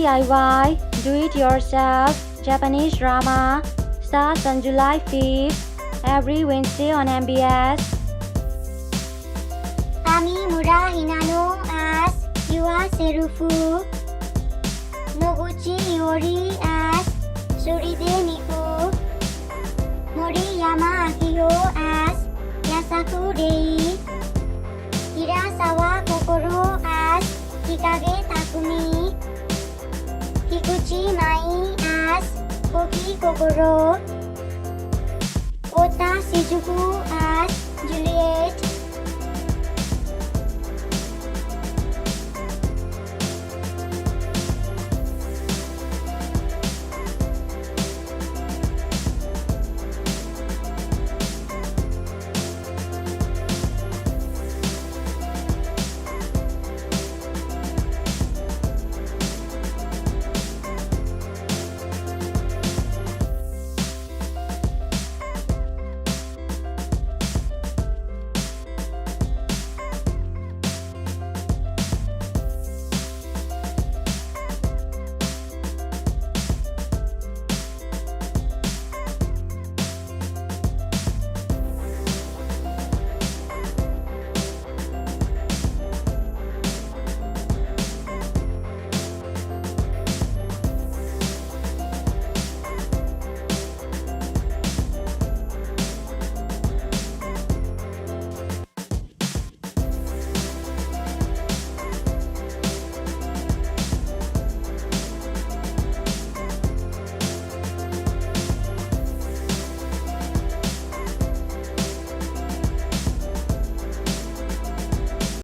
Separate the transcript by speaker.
Speaker 1: DIY, do-it-yourself, Japanese drama starts on July 5th, every Wednesday on MBS.
Speaker 2: Amimura Hinano as Yua Serufu, Noguchi Yori as Suride Miku, Moriyama Akio as Yasaku Rei, Hirasawa Kokoro as Hikage Takumi, Kikuchi Mai as Koki Kokoro, Ota Shizuku as Juliet,